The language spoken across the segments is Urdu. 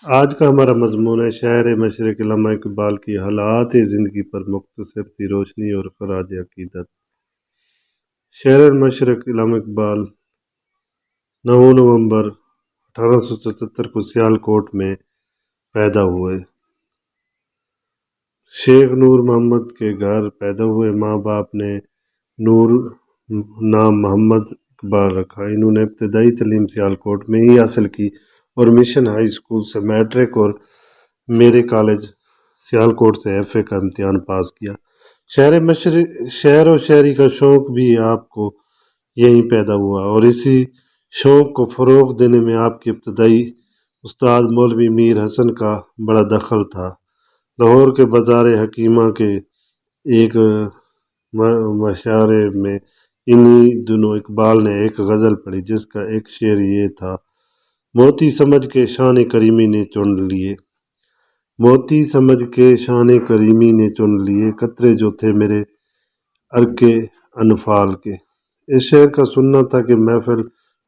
آج کا ہمارا مضمون ہے شاعر مشرق علامہ اقبال کی حالات زندگی پر مختصر سی روشنی اور خراج عقیدت۔ شاعر مشرق علامہ اقبال 9 نومبر 1877 کو سیالکوٹ میں پیدا ہوئے۔ شیخ نور محمد کے گھر پیدا ہوئے۔ ماں باپ نے نور نام محمد اقبال رکھا۔ انہوں نے ابتدائی تعلیم سیالکوٹ میں ہی حاصل کی اور مشن ہائی اسکول سے میٹرک اور میرے کالج سیالکوٹ سے FA کا امتحان پاس کیا۔ شعر و شاعری کا شوق بھی آپ کو یہیں پیدا ہوا اور اسی شوق کو فروغ دینے میں آپ کے ابتدائی استاد مولوی میر حسن کا بڑا دخل تھا۔ لاہور کے بازار حکیمہ کے ایک مشاعرے میں انہی دنوں اقبال نے ایک غزل پڑھی جس کا ایک شعر یہ تھا: موتی سمجھ کے شان کریمی نے چن لیے، موتی سمجھ کے شان کریمی نے چن لیے، قطرے جو تھے میرے عرق انفال کے۔ اس شعر کا سننا تھا کہ محفل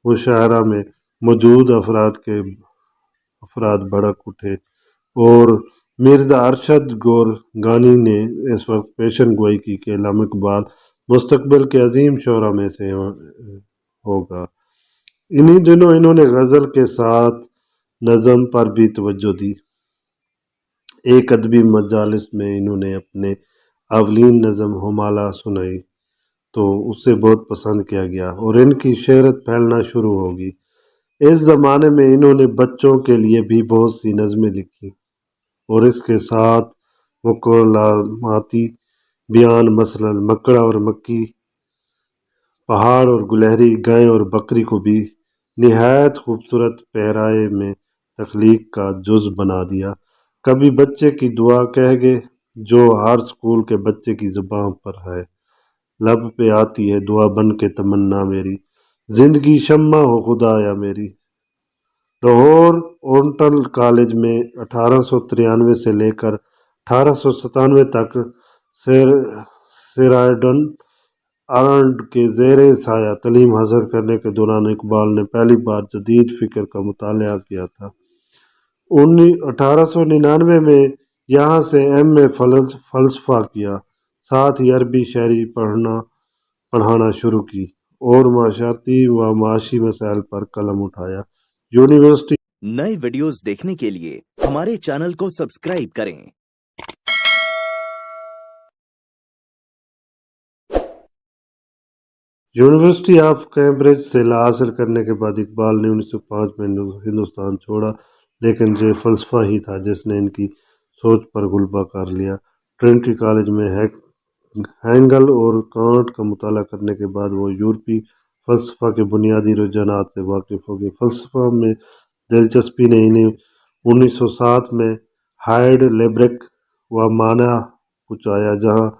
مشاعرہ میں موجود افراد بھڑک اٹھے اور مرزا ارشد گورگانی نے اس وقت پیشن گوئی کی کہ علامہ اقبال مستقبل کے عظیم شعراء میں سے ہوگا۔ انہی دنوں انہوں نے غزل کے ساتھ نظم پر بھی توجہ دی۔ ایک ادبی مجالس میں انہوں نے اپنے اولین نظم ہمالہ سنائی تو اسے بہت پسند کیا گیا اور ان کی شہرت پھیلنا شروع ہوگی۔ اس زمانے میں انہوں نے بچوں کے لیے بھی بہت سی نظمیں لکھی اور اس کے ساتھ مکالماتی بیان مثلاً مکڑا اور مکی، پہاڑ اور گلہری، گائے اور بکری کو بھی نہایت خوبصورت پیرائے میں تخلیق کا جز بنا دیا۔ کبھی بچے کی دعا کہہ گے جو ہر اسکول کے بچے کی زبان پر ہے، لب پہ آتی ہے دعا بن کے تمنا میری، زندگی شمع ہو خدایا میری۔ لاہور اورینٹل کالج میں 1893 سے لے کر 1897 تک سیراڈن آرنڈ کے زیر سایہ تعلیم حاصل کرنے کے دوران اقبال نے پہلی بار جدید فکر کا مطالعہ کیا تھا۔ 1899 میں یہاں سے MA فلسفہ کیا، ساتھ ہی عربی شاعری پڑھانا شروع کی اور معاشرتی و معاشی مسائل پر قلم اٹھایا۔ یونیورسٹی نئے ویڈیوز دیکھنے کے لیے ہمارے چینل کو سبسکرائب کریں۔ یونیورسٹی آف کیمبرج سے لا حاصل کرنے کے بعد اقبال نے 1905 میں ہندوستان چھوڑا، لیکن یہ فلسفہ ہی تھا جس نے ان کی سوچ پر غلبہ کر لیا۔ ٹرینٹی کالج میں ہیگل اور کانٹ کا مطالعہ کرنے کے بعد وہ یورپی فلسفہ کے بنیادی رجحانات سے واقف ہو گئے۔ فلسفہ میں دلچسپی نے انہیں 1907 میں ہائیڈ لیبرگ و مانا پہنچایا، جہاں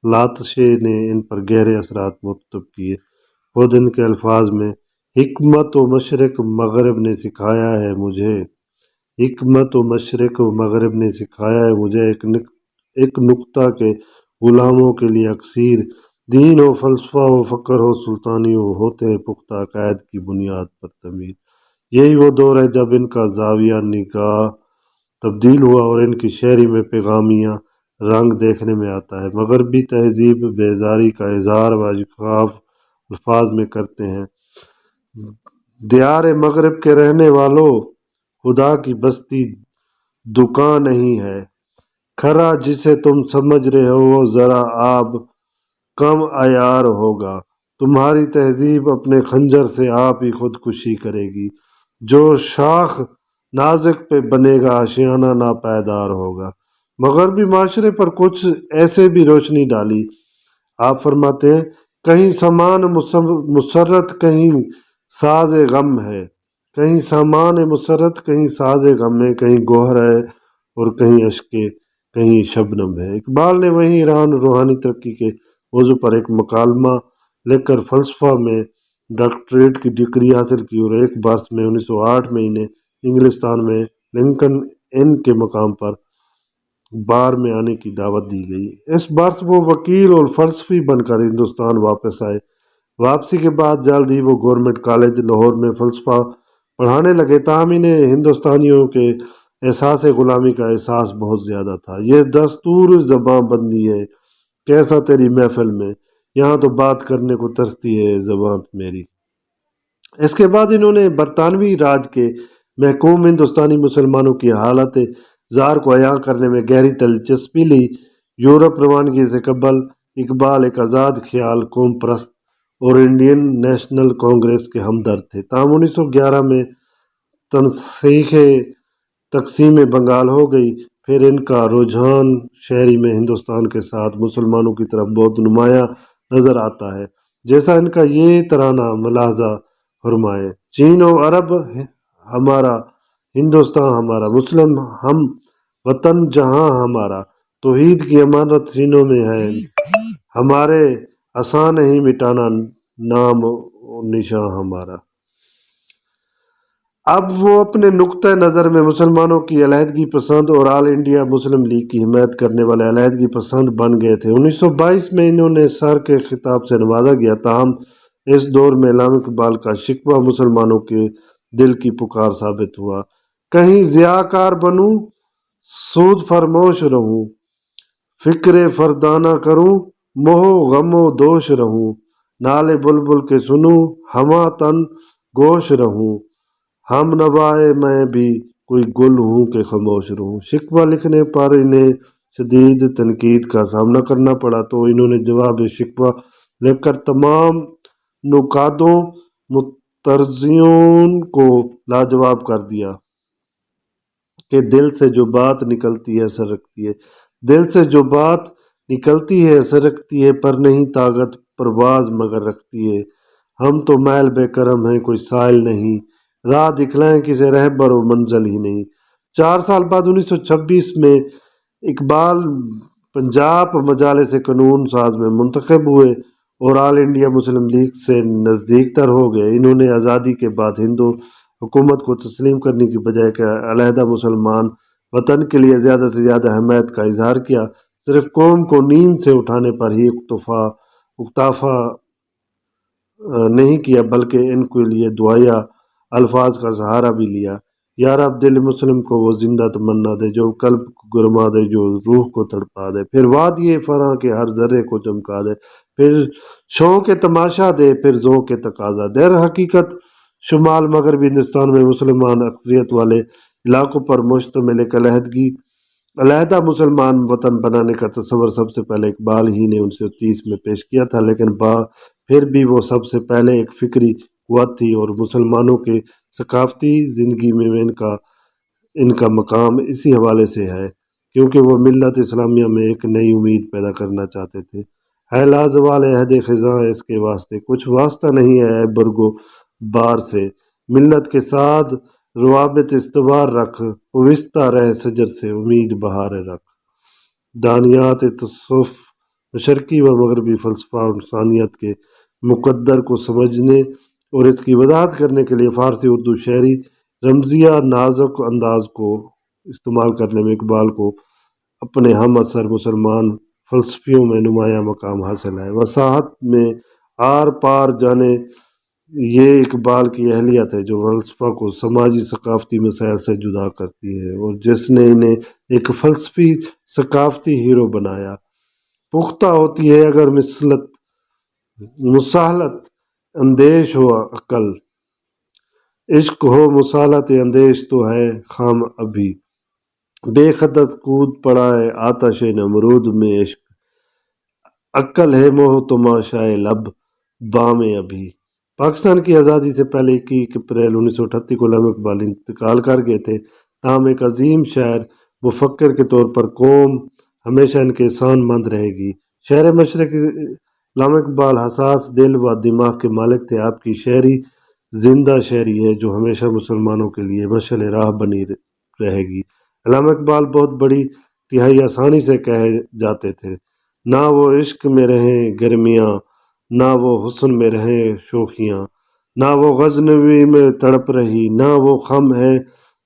لاتشے نے ان پر گہرے اثرات مرتب کیے۔ خود ان کے الفاظ میں: حکمت و مشرق مغرب نے سکھایا ہے مجھے، حکمت و مشرق و مغرب نے سکھایا ہے مجھے، ایک نقطہ کے غلاموں کے لیے اکثیر، دین و فلسفہ و فکر و سلطانی و ہوتے ہیں پختہ عقائد کی بنیاد پر تعمیر۔ یہی وہ دور ہے جب ان کا زاویہ نگاہ تبدیل ہوا اور ان کی شاعری میں پیغامیہ رنگ دیکھنے میں آتا ہے۔ مغربی تہذیب بیزاری کا اظہار واضح الفاظ میں کرتے ہیں: دیار مغرب کے رہنے والوں، خدا کی بستی دکان نہیں ہے، کھرا جسے تم سمجھ رہے ہو ذرا آب کم عیار ہوگا، تمہاری تہذیب اپنے خنجر سے آپ ہی خودکشی کرے گی، جو شاخ نازک پہ بنے گا آشیانہ ناپائیدار ہوگا۔ مغربی معاشرے پر کچھ ایسے بھی روشنی ڈالی۔ آپ فرماتے ہیں: کہیں سامان مسرت کہیں ساز غم ہے، کہیں سامان مسرت کہیں ساز غم ہے، کہیں گوہر ہے اور کہیں اشکے، کہیں شبنم ہے۔ اقبال نے وہیں ایران روحانی ترقی کے موضوع پر ایک مکالمہ لکھ کر فلسفہ میں ڈاکٹریٹ کی ڈگری حاصل کی اور ایک برس میں 1908 میں انہیں انگلستان میں لنکن ان کے مقام پر بار میں آنے کی دعوت دی گئی۔ اس برس وہ وکیل اور فلسفی بن کر ہندوستان واپس آئے۔ واپسی کے بعد جلد ہی وہ گورنمنٹ کالج لاہور میں فلسفہ پڑھانے لگے، تاہم انہیں ہندوستانیوں کے احساس غلامی کا احساس بہت زیادہ تھا۔ یہ دستور زباں بندی ہے کیسا تیری محفل میں، یہاں تو بات کرنے کو ترستی ہے زباں میری۔ اس کے بعد انہوں نے برطانوی راج کے محکوم ہندوستانی مسلمانوں کی حالت زار کو عیاں کرنے میں گہری دلچسپی لی۔ یورپ روانگی سے قبل اقبال ایک آزاد خیال قوم پرست اور انڈین نیشنل کانگریس کے ہمدرد تھے، تاہم 1911 میں تنسیخ تقسیم بنگال ہو گئی، پھر ان کا رجحان شہری میں ہندوستان کے ساتھ مسلمانوں کی طرف بہت نمایاں نظر آتا ہے، جیسا ان کا یہ ترانہ ملاحظہ فرمائے: چین و عرب ہمارا، ہندوستان ہمارا، مسلم ہم وطن جہاں ہمارا، توحید کی امانت سینوں میں ہے ہمارے، آسان نہیں مٹانا نام و نشاں ہمارا۔ اب وہ اپنے نقطہ نظر میں مسلمانوں کی علیحدگی پسند اور آل انڈیا مسلم لیگ کی حمایت کرنے والے علیحدگی پسند بن گئے تھے۔ 1922 میں انہوں نے سر کے خطاب سے نوازا گیا، تاہم اس دور میں علامہ اقبال کا شکوہ مسلمانوں کے دل کی پکار ثابت ہوا: کہیں ضیاءکار بنوں، سود فرموش رہوں، فکر فردانہ کروں، موہ غم و دوش رہوں، نالے بلبل کے سنوں، ہمہ تن گوش رہوں، ہم نوائے میں بھی کوئی گل ہوں کہ خاموش رہوں۔ شکوہ لکھنے پر انہیں شدید تنقید کا سامنا کرنا پڑا، تو انہوں نے جواب شکوہ لکھ کر تمام نقادوں مترجمین کو لاجواب کر دیا کہ دل سے جو بات نکلتی ہے اثر رکھتی ہے، دل سے جو بات نکلتی ہے اثر رکھتی ہے، پر نہیں طاقت پرواز مگر رکھتی ہے، ہم تو محل بے کرم ہیں کوئی سائل نہیں، راہ دکھلائیں کسے رہبر و منزل ہی نہیں۔ 4 سال بعد 1926 میں اقبال پنجاب مجالس قانون ساز میں منتخب ہوئے اور آل انڈیا مسلم لیگ سے نزدیک تر ہو گئے۔ انہوں نے آزادی کے بعد ہندو حکومت کو تسلیم کرنے کی بجائے کہ علیحدہ مسلمان وطن کے لیے زیادہ سے زیادہ حمایت کا اظہار کیا، صرف قوم کو نیند سے اٹھانے پر ہی اکتفا نہیں کیا، بلکہ ان کے لیے دعائیا الفاظ کا سہارا بھی لیا: یا رب دل مسلم کو وہ زندہ تمنا دے جو قلب کو گرما دے، جو روح کو تڑپا دے، پھر وادی فراں کے ہر ذرے کو چمکا دے، پھر شوق تماشا دے، پھر ذوق تقاضا۔ در حقیقت شمال مغربی ہندوستان میں مسلمان اکثریت والے علاقوں پر مشتمل ایک علیحدہ مسلمان وطن بنانے کا تصور سب سے پہلے اقبال ہی نے 1930 میں پیش کیا تھا، لیکن پھر بھی وہ سب سے پہلے ایک فکری قوت تھی، اور مسلمانوں کے ثقافتی زندگی میں ان کا مقام اسی حوالے سے ہے کیونکہ وہ ملت اسلامیہ میں ایک نئی امید پیدا کرنا چاہتے تھے۔ ہے لازوال عہد خزاں اس کے واسطے، کچھ واسطہ نہیں ہے اے برگو بار سے، ملت کے ساتھ روابط استوار رکھ، وابستہ رہ شجر سے امید بہار رکھ۔ دانیات تصوف، مشرقی و مغربی فلسفہ اور انسانیت کے مقدر کو سمجھنے اور اس کی وضاحت کرنے کے لیے فارسی اردو شعری رمزیہ نازک انداز کو استعمال کرنے میں اقبال کو اپنے ہم عصر مسلمان فلسفیوں میں نمایاں مقام حاصل ہے۔ وساحت میں آر پار جانے یہ اقبال کی اہلیت ہے جو فلسفہ کو سماجی ثقافتی مسائل سے جدا کرتی ہے اور جس نے انہیں ایک فلسفی ثقافتی ہیرو بنایا۔ پختہ ہوتی ہے اگر مساحلت اندیش ہو عقل، عشق ہو مساحلت اندیش تو ہے خام ابھی، بے خدت کود پڑا ہے آتش نمرود میں عشق، عقل ہے موہ تماشائے لب بام ابھی۔ پاکستان کی آزادی سے پہلے 21 اپریل 1938 کو علامہ اقبال انتقال کر گئے تھے، تاہم ایک عظیم شاعر مفکر کے طور پر قوم ہمیشہ ان کے احسان مند رہے گی۔ شہر مشرق علامہ اقبال حساس دل و دماغ کے مالک تھے۔ آپ کی شاعری زندہ شاعری ہے جو ہمیشہ مسلمانوں کے لیے مشعل راہ بنی رہے گی۔ علامہ اقبال بہت بڑی تہائی آسانی سے کہے جاتے تھے، نہ وہ عشق میں رہیں گرمیاں، نہ وہ حسن میں رہیں شوخیاں، نہ وہ غزنوی میں تڑپ رہی، نہ وہ خم ہے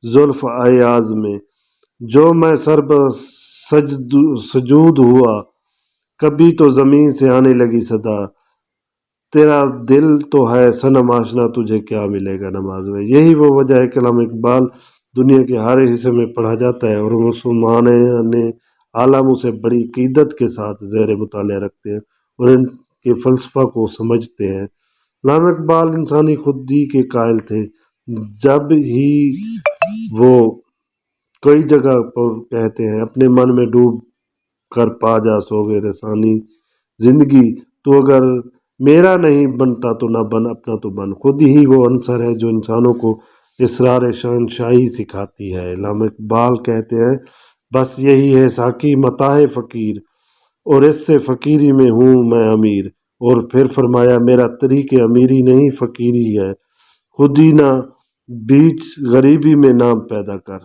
زلف ایاز میں، جو میں سر سجود ہوا کبھی تو زمین سے آنے لگی صدا، تیرا دل تو ہے صنم آشنا تجھے کیا ملے گا نماز میں۔ یہی وہ وجہ ہے کہ علامہ اقبال دنیا کے ہر حصے میں پڑھا جاتا ہے اور مسلمان عالم اسے بڑی عقیدت کے ساتھ زیر مطالعہ رکھتے ہیں اور ان کے فلسفہ کو سمجھتے ہیں۔ علامہ اقبال انسانی خودی کے قائل تھے۔ جب ہی وہ کئی جگہ پر کہتے ہیں اپنے من میں ڈوب کر پا جا سوگے رسانی زندگی، تو اگر میرا نہیں بنتا تو نہ بن، اپنا تو بن۔ خود ہی وہ عنصر ہے جو انسانوں کو اسرار شہنشاہی سکھاتی ہے۔ علامہ اقبال کہتے ہیں بس یہی ہے ساقی متاع فقیر، اور اس سے فقیری میں ہوں میں امیر۔ اور پھر فرمایا میرا طریق امیری نہیں فقیری ہے، خود ہی نہ بیچ غریبی میں نام پیدا کر۔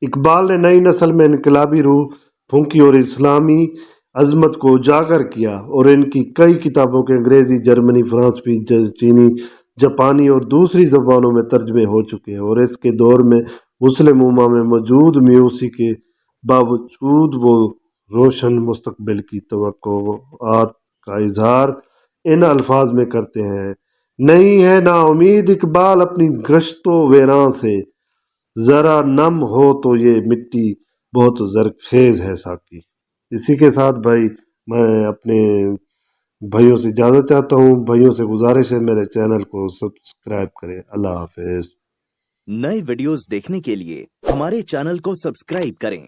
اقبال نے نئی نسل میں انقلابی روح پھونکی اور اسلامی عظمت کو اجاگر کیا، اور ان کی کئی کتابوں کے انگریزی، جرمنی، فرانسیسی، چینی، جاپانی اور دوسری زبانوں میں ترجمے ہو چکے ہیں۔ اور اس کے دور میں مسلم امہ میں موجود میوسی کے باوجود وہ روشن مستقبل کی توقعات کا اظہار ان الفاظ میں کرتے ہیں: نہیں ہے نا امید اقبال اپنی گشت و ویراں سے، ذرا نم ہو تو یہ مٹی بہت زرخیز ہے ساقی۔ اسی کے ساتھ بھائی میں اپنے بھائیوں سے اجازت چاہتا ہوں، بھائیوں سے گزارش ہے میرے چینل کو سبسکرائب کریں۔ اللہ حافظ۔ نئے ویڈیوز دیکھنے کے لیے ہمارے چینل کو سبسکرائب کریں